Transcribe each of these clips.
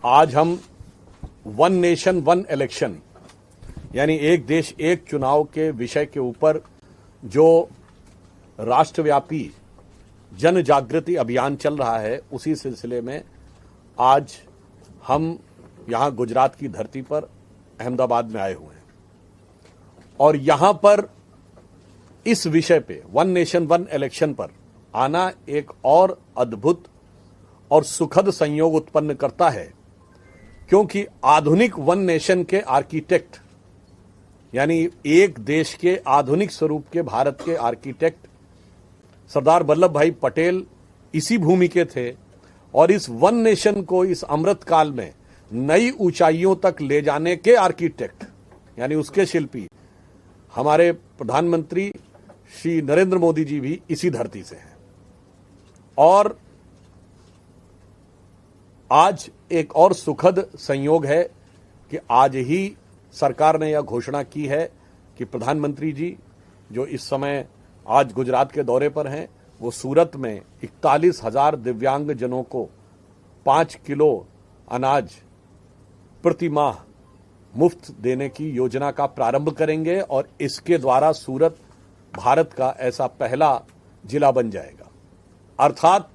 आज हम one nation one election यानी एक देश एक चुनाव के विषय के ऊपर जो राष्ट्रव्यापी जन जागृति अभियान चल रहा है, उसी सिलसिले में आज हम यहां गुजरात की धरती पर अहमदाबाद में आए हुए हैं और यहां पर इस विषय पे वन नेशन वन इलेक्शन पर आना एक और अद्भुत और सुखद संयोग उत्पन्न करता है, क्योंकि आधुनिक वन नेशन के आर्किटेक्ट यानी एक देश के आधुनिक स्वरूप के भारत के आर्किटेक्ट सरदार वल्लभ भाई पटेल इसी भूमि के थे और इस वन नेशन को इस अमृत काल में नई ऊंचाइयों तक ले जाने के आर्किटेक्ट यानी उसके शिल्पी हमारे प्रधानमंत्री श्री नरेंद्र मोदी जी भी इसी धरती से हैं। और आज एक और सुखद संयोग है कि आज ही सरकार ने यह घोषणा की है कि प्रधानमंत्री जी जो इस समय आज गुजरात के दौरे पर हैं, वो सूरत में 41,000 दिव्यांग जनों को 5 किलो अनाज प्रति माह मुफ्त देने की योजना का प्रारंभ करेंगे और इसके द्वारा सूरत भारत का ऐसा पहला जिला बन जाएगा। अर्थात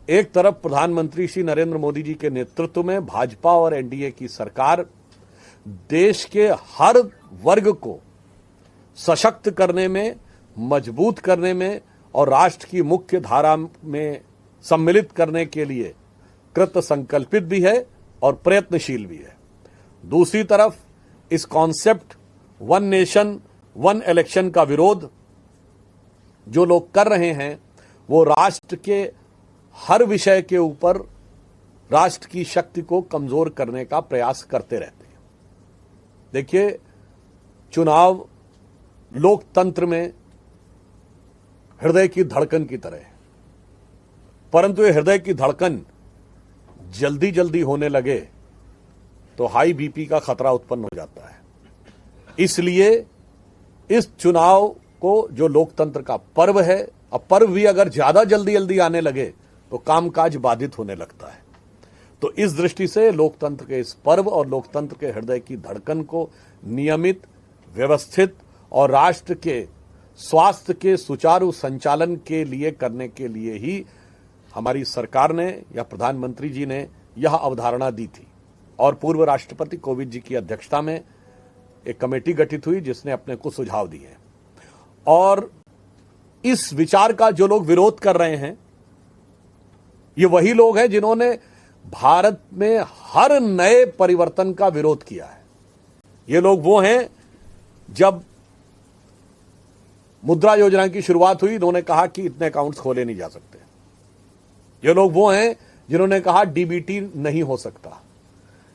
एक तरफ प्रधानमंत्री श्री नरेंद्र मोदी जी के नेतृत्व में भाजपा और एनडीए की सरकार देश के हर वर्ग को सशक्त करने में, मजबूत करने में और राष्ट्र की मुख्य धारा में सम्मिलित करने के लिए कृत संकल्पित भी है और प्रयत्नशील भी है। दूसरी तरफ इस concept one nation one election का विरोध जो लोग कर रहे हैं, वो राष्ट्र के हर विषय के ऊपर राष्ट्र की शक्ति को कमजोर करने का प्रयास करते रहते हैं। देखिए, चुनाव लोकतंत्र में हृदय की धड़कन की तरह है, परंतु ये हृदय की धड़कन जल्दी जल्दी होने लगे तो हाई बीपी का खतरा उत्पन्न हो जाता है। इसलिए इस चुनाव को जो लोकतंत्र का पर्व है, अब पर्व भी अगर ज्यादा जल्दी जल्दी आने लगे तो कामकाज बाधित होने लगता है। तो इस दृष्टि से लोकतंत्र के इस पर्व और लोकतंत्र के हृदय की धड़कन को नियमित, व्यवस्थित और राष्ट्र के स्वास्थ्य के सुचारू संचालन के लिए करने के लिए ही हमारी सरकार ने या प्रधानमंत्री जी ने यह अवधारणा दी थी और पूर्व राष्ट्रपति कोविंद जी की अध्यक्षता में एक कमेटी गठित हुई जिसने अपने कुछ सुझाव दिए। और इस विचार का जो लोग विरोध कर रहे हैं, ये वही लोग हैं जिन्होंने भारत में हर नए परिवर्तन का विरोध किया है। ये लोग वो हैं, जब मुद्रा योजना की शुरुआत हुई इन्होंने कहा कि इतने अकाउंट्स खोले नहीं जा सकते। ये लोग वो हैं जिन्होंने कहा डीबीटी नहीं हो सकता।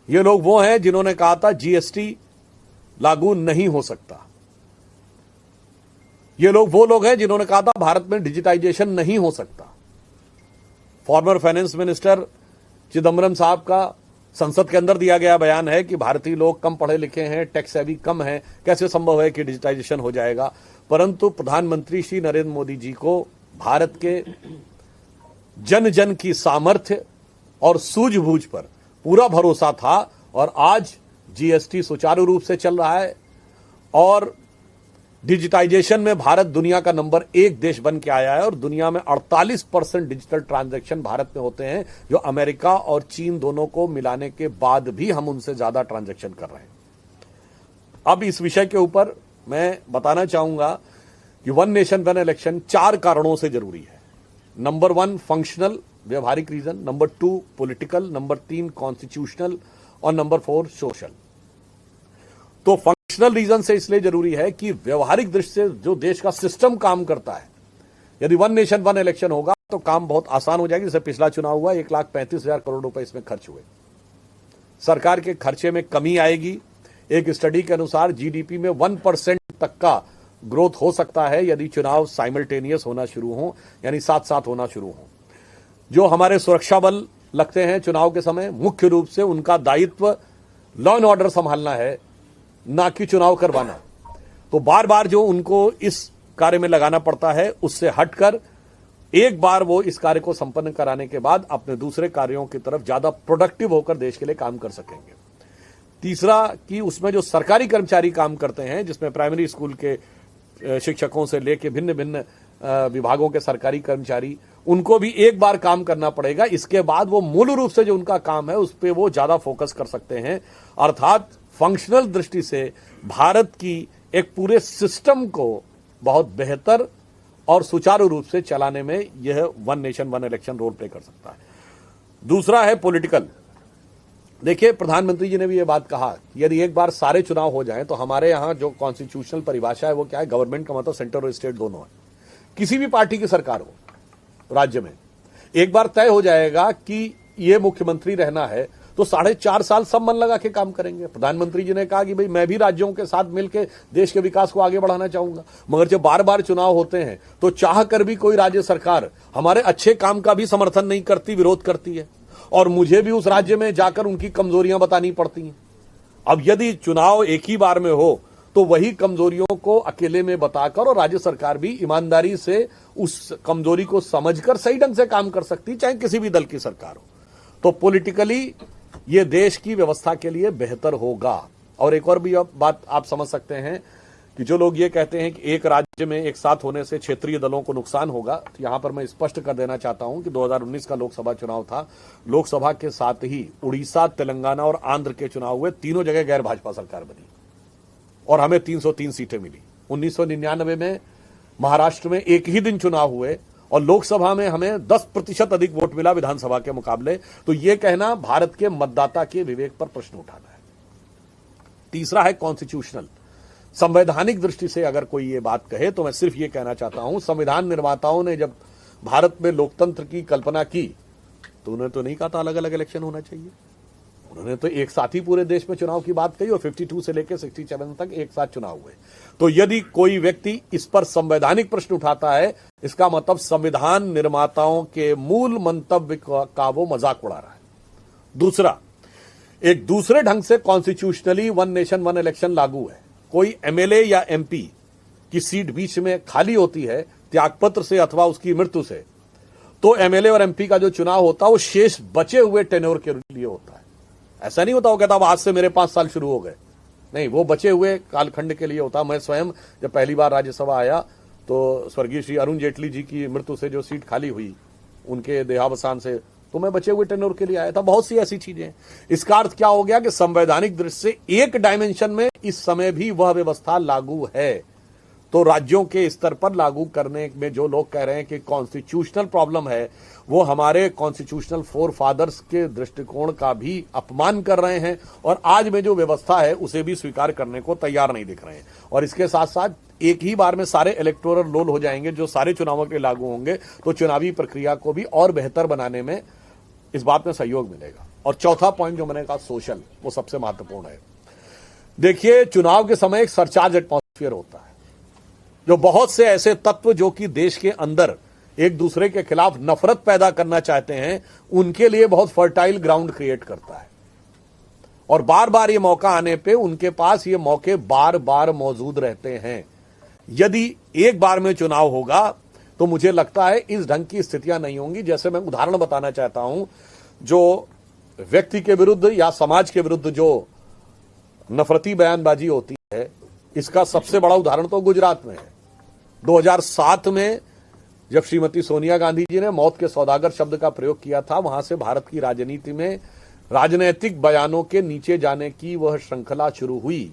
ये लोग वो हैं जिन्होंने कहा था जीएसटी लागू नहीं हो सकता। ये लोग वो लोग हैं जिन्होंने कहा था भारत में डिजिटाइजेशन नहीं हो सकता। फॉर्मर फाइनेंस मिनिस्टर चिदम्बरम साहब का संसद के अंदर दिया गया बयान है कि भारतीय लोग कम पढ़े लिखे हैं, टैक्स हैवी कम है, कैसे संभव है कि डिजिटाइजेशन हो जाएगा। परंतु प्रधानमंत्री श्री नरेंद्र मोदी जी को भारत के जन जन की सामर्थ्य और सूझबूझ पर पूरा भरोसा था और आज जीएसटी सुचारू रूप से चल रहा है और डिजिटाइजेशन में भारत दुनिया का नंबर 1 देश बन के आया है और दुनिया में 48% डिजिटल ट्रांजैक्शन भारत में होते हैं, जो अमेरिका और चीन दोनों को मिलाने के बाद भी हम उनसे ज्यादा ट्रांजैक्शन कर रहे हैं। अब इस विषय के ऊपर मैं बताना चाहूंगा कि वन नेशन वन इलेक्शन 4 कारणों से जरूरी है। नंबर 1 फंक्शनल, व्यवहारिक reason, number 2 political, number 3 constitutional और नंबर 4 सोशल। तो फंक्शनल रीजन से इसलिए जरूरी है कि व्यवहारिक दृष्टि से जो देश का सिस्टम काम करता है, यदि वन नेशन वन इलेक्शन होगा तो काम बहुत आसान हो जाएगी। जैसे पिछला चुनाव हुआ, 1,35,000 करोड़ रुपए इसमें खर्च हुए, सरकार के खर्चे में कमी आएगी। एक स्टडी के अनुसार जीडीपी में 1% तक का ग्रोथ हो सकता है यदि चुनाव साइमल्टेनियस होना शुरू हो, यानी साथ साथ होना शुरू हो। जो हमारे सुरक्षा बल लगते हैं चुनाव के समय, मुख्य रूप से उनका दायित्व लॉ एंड ऑर्डर संभालना है, ना कि चुनाव करवाना। तो बार बार जो उनको इस कार्य में लगाना पड़ता है, उससे हटकर एक बार वो इस कार्य को संपन्न कराने के बाद अपने दूसरे कार्यों की तरफ ज्यादा प्रोडक्टिव होकर देश के लिए काम कर सकेंगे। तीसरा कि उसमें जो सरकारी कर्मचारी काम करते हैं, जिसमें प्राइमरी स्कूल के शिक्षकों से लेकर भिन्न भिन्न विभागों के सरकारी कर्मचारी, उनको भी एक बार काम करना पड़ेगा। इसके बाद वो मूल रूप से जो उनका काम है उस पर वो ज्यादा फोकस कर सकते हैं। अर्थात फंक्शनल दृष्टि से भारत की एक पूरे सिस्टम को बहुत बेहतर और सुचारू रूप से चलाने में यह one nation one election role play कर सकता है। दूसरा है पॉलिटिकल। देखिए, प्रधानमंत्री जी ने भी यह बात कहा कि यदि एक बार सारे चुनाव हो जाएं तो हमारे यहां जो कॉन्स्टिट्यूशनल परिभाषा है वो क्या है, गवर्नमेंट का मतलब सेंटर और स्टेट दोनों है। किसी भी पार्टी की सरकार हो राज्य में, एक बार तय हो जाएगा कि ये मुख्यमंत्री रहना है तो 4.5 साल सब मन लगा के काम करेंगे। प्रधानमंत्री जी ने कहा कि भाई मैं भी राज्यों के साथ मिलकर देश के विकास को आगे बढ़ाना चाहूंगा, मगर जब बार बार चुनाव होते हैं तो चाह कर भी कोई राज्य सरकार हमारे अच्छे काम का भी समर्थन नहीं करती, विरोध करती है, और मुझे भी उस राज्य में जाकर उनकी कमजोरियां बतानी पड़ती हैं। अब यदि चुनाव एक ही बार में हो तो वही कमजोरियों को अकेले में बताकर और राज्य सरकार भी ईमानदारी से उस कमजोरी को समझकर सही ढंग से काम कर सकती, चाहे किसी भी दल की सरकार हो। तो पॉलिटिकली ये देश की व्यवस्था के लिए बेहतर होगा। और एक और भी बात आप समझ सकते हैं कि जो लोग ये कहते हैं कि एक राज्य में एक साथ होने से क्षेत्रीय दलों को नुकसान होगा, तो यहां पर मैं स्पष्ट कर देना चाहता हूं कि 2019 का लोकसभा चुनाव था, लोकसभा के साथ ही उड़ीसा, तेलंगाना और आंध्र के चुनाव हुए, तीनों जगह गैर भाजपा सरकार बनी और हमें 303 सीटें मिली। 1999 में महाराष्ट्र में एक ही दिन चुनाव हुए और लोकसभा में हमें 10% अधिक वोट मिला विधानसभा के मुकाबले। तो यह कहना भारत के मतदाता के विवेक पर प्रश्न उठाना है। तीसरा है कॉन्स्टिट्यूशनल। संवैधानिक दृष्टि से अगर कोई ये बात कहे तो मैं सिर्फ ये कहना चाहता हूं, संविधान निर्माताओं ने जब भारत में लोकतंत्र की कल्पना की तो उन्होंने तो नहीं कहा था अलग अलग इलेक्शन होना चाहिए। उन्होंने तो एक साथ ही पूरे देश में चुनाव की बात कही और 52 से लेकर 67 तक एक साथ चुनाव हुए। तो यदि कोई व्यक्ति इस पर संवैधानिक प्रश्न उठाता है, इसका मतलब संविधान निर्माताओं के मूल मंतव्य का वो मजाक उड़ा रहा है। दूसरा, एक दूसरे ढंग से constitutionally one nation one election लागू है। कोई एमएलए या एमपी की सीट बीच में खाली होती है त्यागपत्र से अथवा उसकी मृत्यु से, तो एमएलए और एमपी का जो चुनाव होता है वो शेष बचे हुए टेन्योर के लिए होता है। ऐसा नहीं होता वो कहता आज से मेरे 5 साल शुरू हो गए, नहीं, वो बचे हुए कालखंड के लिए होता। मैं स्वयं जब पहली बार राज्यसभा आया तो स्वर्गीय श्री अरुण जेटली जी की मृत्यु से जो सीट खाली हुई उनके देहावसान से, तो मैं बचे हुए टेन्योर के लिए आया था। बहुत सी ऐसी चीजें। इसका अर्थ क्या हो गया कि संवैधानिक दृष्टि से एक डायमेंशन में इस समय भी वह व्यवस्था लागू है। तो राज्यों के स्तर पर लागू करने में जो लोग कह रहे हैं कि कॉन्स्टिट्यूशनल प्रॉब्लम है, वो हमारे कॉन्स्टिट्यूशनल फोर फादर्स के दृष्टिकोण का भी अपमान कर रहे हैं और आज में जो व्यवस्था है उसे भी स्वीकार करने को तैयार नहीं दिख रहे हैं। और इसके साथ साथ एक ही बार में सारे इलेक्टोरल रोल हो जाएंगे जो सारे चुनावों के लागू होंगे, तो चुनावी प्रक्रिया को भी और बेहतर बनाने में इस बात में सहयोग मिलेगा। और चौथा पॉइंट जो मैंने कहा सोशल, वो सबसे महत्वपूर्ण है। देखिए, चुनाव के समय एक सरचार्ज एटमॉस्फेयर होता है, जो बहुत से ऐसे तत्व जो कि देश के अंदर एक दूसरे के खिलाफ नफरत पैदा करना चाहते हैं, उनके लिए बहुत फर्टाइल ग्राउंड क्रिएट करता है। और बार बार ये मौका आने पे उनके पास ये मौके बार बार मौजूद रहते हैं। यदि एक बार में चुनाव होगा तो मुझे लगता है इस ढंग की स्थितियां नहीं होंगी। जैसे मैं उदाहरण बताना चाहता हूं, जो व्यक्ति के विरुद्ध या समाज के विरुद्ध जो नफरती बयानबाजी होती है, इसका सबसे बड़ा उदाहरण तो गुजरात में है। 2007 में जब श्रीमती सोनिया गांधी जी ने मौत के सौदागर शब्द का प्रयोग किया था, वहां से भारत की राजनीति में राजनीतिक बयानों के नीचे जाने की वह श्रृंखला शुरू हुई,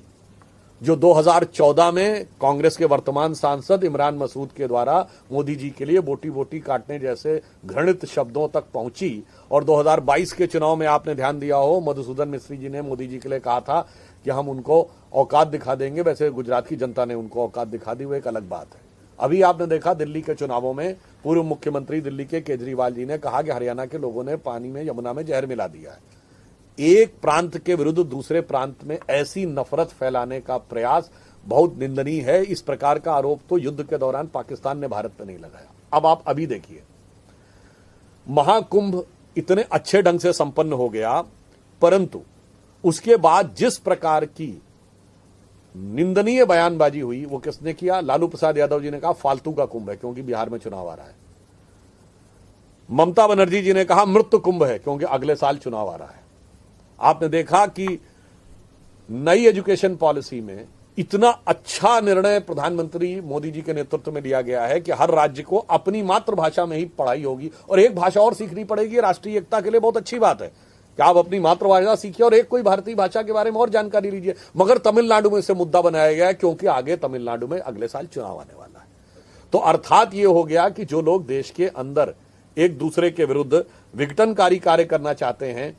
जो 2014 में कांग्रेस के वर्तमान सांसद इमरान मसूद के द्वारा मोदी जी के लिए बोटी बोटी काटने जैसे घृणित शब्दों तक पहुंची। और 2022 के चुनाव में आपने ध्यान दिया हो, मधुसूदन मिस्त्री जी ने मोदी जी के लिए कहा था कि हम उनको औकात दिखा देंगे। वैसे गुजरात की जनता ने उनको औकात दिखा दी, वो एक अलग बात है। अभी आपने देखा दिल्ली के चुनावों में पूर्व मुख्यमंत्री दिल्ली के केजरीवाल जी ने कहा कि हरियाणा के लोगों ने पानी में, यमुना में जहर मिला दिया है। एक प्रांत के विरुद्ध दूसरे प्रांत में ऐसी नफरत फैलाने का प्रयास बहुत निंदनीय है। इस प्रकार का आरोप तो युद्ध के दौरान पाकिस्तान ने भारत पर नहीं लगाया। अब आप अभी देखिए, महाकुंभ इतने अच्छे ढंग से संपन्न हो गया, परंतु उसके बाद जिस प्रकार की निंदनीय बयानबाजी हुई वो किसने किया? लालू प्रसाद यादव जी ने कहा फालतू का कुंभ है क्योंकि बिहार में चुनाव आ रहा है। ममता बनर्जी जी ने कहा मृत्यु कुंभ है क्योंकि अगले साल चुनाव आ रहा है। आपने देखा कि नई एजुकेशन पॉलिसी में इतना अच्छा निर्णय प्रधानमंत्री मोदी जी के नेतृत्व में लिया गया है कि हर राज्य को अपनी मातृभाषा में ही पढ़ाई होगी और एक भाषा और सीखनी पड़ेगी। राष्ट्रीय एकता के लिए बहुत अच्छी बात है कि आप अपनी मातृभाषा सीखिए और एक कोई भारतीय भाषा के बारे में और जानकारी लीजिए। मगर तमिलनाडु में से मुद्दा बनाया गया है क्योंकि आगे तमिलनाडु में अगले साल चुनाव आने वाला है। तो अर्थात यह हो गया कि जो लोग देश के अंदर एक दूसरे के विरुद्ध विघटनकारी कार्य करना चाहते हैं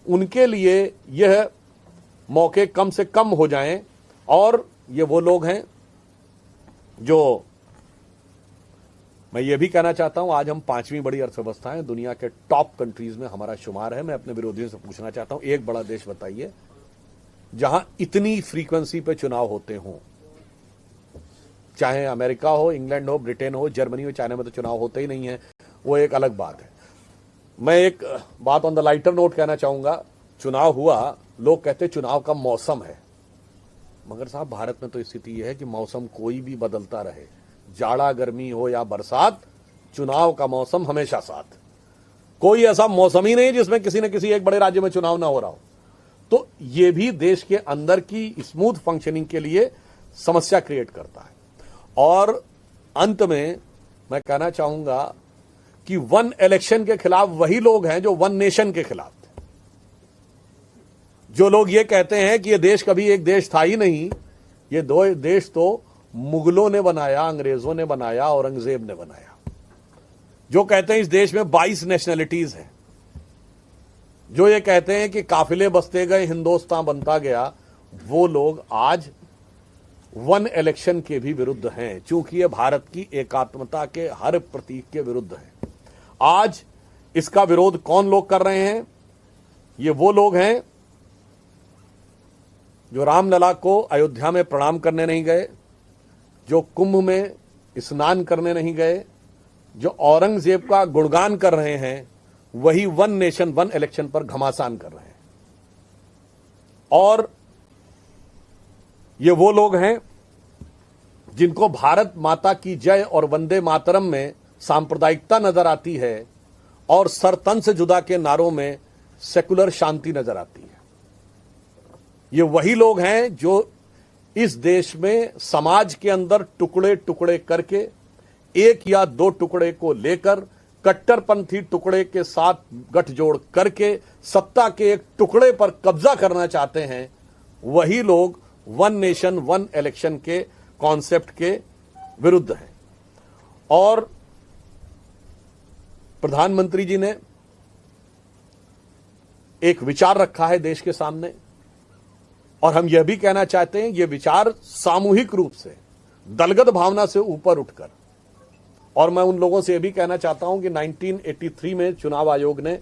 उनके लिए यह मौके कम से कम हो जाएं। और ये वो लोग हैं जो, मैं ये भी कहना चाहता हूं, आज हम 5वीं बड़ी अर्थव्यवस्था हैं, दुनिया के टॉप कंट्रीज में हमारा शुमार है। मैं अपने विरोधियों से पूछना चाहता हूं, एक बड़ा देश बताइए जहां इतनी फ्रीक्वेंसी पे चुनाव होते हों। चाहे अमेरिका हो, इंग्लैंड हो, ब्रिटेन हो, जर्मनी हो, चाइना में तो चुनाव होते ही नहीं है, वो एक अलग बात है। मैं एक बात ऑन द लाइटर नोट कहना चाहूंगा। चुनाव हुआ, लोग कहते चुनाव का मौसम है, मगर साहब भारत में तो स्थिति यह है कि मौसम कोई भी बदलता रहे, जाड़ा गर्मी हो या बरसात, चुनाव का मौसम हमेशा साथ। कोई ऐसा मौसम ही नहीं जिसमें किसी न किसी एक बड़े राज्य में चुनाव ना हो रहा हो। तो यह भी देश के अंदर की स्मूथ फंक्शनिंग के लिए समस्या क्रिएट करता है। और अंत में मैं कहना चाहूंगा कि वन इलेक्शन के खिलाफ वही लोग हैं जो वन नेशन के खिलाफ थे। जो लोग ये कहते हैं कि ये देश कभी एक देश था ही नहीं, ये दो देश तो मुगलों ने बनाया, अंग्रेजों ने बनाया, औरंगजेब ने बनाया। जो कहते हैं इस देश में 22 नेशनलिटीज हैं, जो ये कहते हैं कि काफिले बसते गए, हिंदुस्तान बनता गया, वो लोग आज वन इलेक्शन के भी विरुद्ध हैं, क्योंकि ये भारत की एकात्मता के हर प्रतीक के विरुद्ध है। आज इसका विरोध कौन लोग कर रहे हैं? ये वो लोग हैं जो रामलला को अयोध्या में प्रणाम करने नहीं गए, जो कुंभ में स्नान करने नहीं गए, जो औरंगजेब का गुणगान कर रहे हैं, वही वन नेशन वन इलेक्शन पर घमासान कर रहे हैं। और ये वो लोग हैं जिनको भारत माता की जय और वंदे मातरम में सांप्रदायिकता नजर आती है और सर तन से जुदा के नारों में सेकुलर शांति नजर आती है। ये वही लोग हैं जो इस देश में समाज के अंदर टुकड़े टुकड़े करके, एक या दो टुकड़े को लेकर कट्टरपंथी टुकड़े के साथ गठजोड़ करके सत्ता के एक टुकड़े पर कब्जा करना चाहते हैं। वही लोग वन नेशन वन इलेक्शन के कॉन्सेप्ट के विरुद्ध हैं। और प्रधानमंत्री जी ने एक विचार रखा है देश के सामने, और हम यह भी कहना चाहते हैं यह विचार सामूहिक रूप से दलगत भावना से ऊपर उठकर, और मैं उन लोगों से यह भी कहना चाहता हूं कि 1983 में चुनाव आयोग ने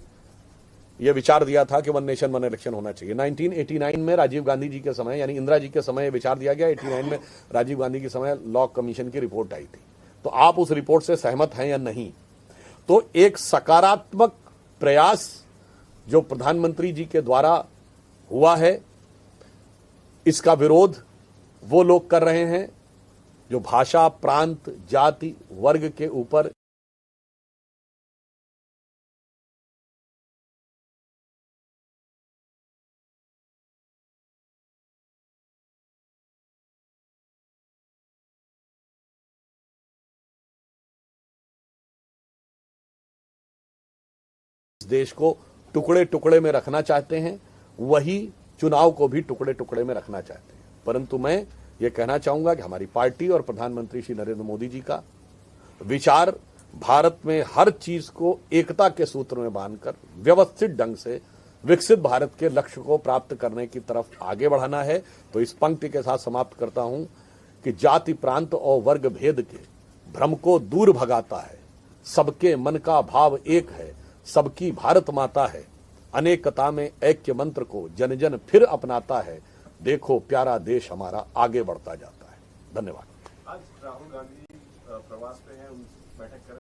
यह विचार दिया था कि वन नेशन वन इलेक्शन होना चाहिए। 1989 में राजीव गांधी जी के समय, यानी इंदिरा जी के समय यह विचार दिया गया। 89 में राजीव गांधी के समय लॉ कमीशन की रिपोर्ट आई थी। तो आप उस रिपोर्ट से सहमत हैं या नहीं? तो एक सकारात्मक प्रयास जो प्रधानमंत्री जी के द्वारा हुआ है, इसका विरोध वो लोग कर रहे हैं जो भाषा, प्रांत, जाति, वर्ग के ऊपर देश को टुकड़े टुकड़े में रखना चाहते हैं, वही चुनाव को भी टुकड़े टुकड़े में रखना चाहते हैं। परंतु मैं ये कहना चाहूंगा कि हमारी पार्टी और प्रधानमंत्री श्री नरेंद्र मोदी जी का विचार भारत में हर चीज को एकता के सूत्र में बांधकर व्यवस्थित ढंग से विकसित भारत के लक्ष्य को प्राप्त करने की तरफ आगे बढ़ाना है। तो इस पंक्ति के साथ समाप्त करता हूं कि जाति, प्रांत और वर्ग भेद के भ्रम को दूर भगाता है, सबके मन का भाव एक है, सबकी भारत माता है, अनेकता में ऐक्य मंत्र को जन जन फिर अपनाता है, देखो प्यारा देश हमारा आगे बढ़ता जाता है। धन्यवाद। आज राहुल गांधी प्रवास पे हैं, बैठक कर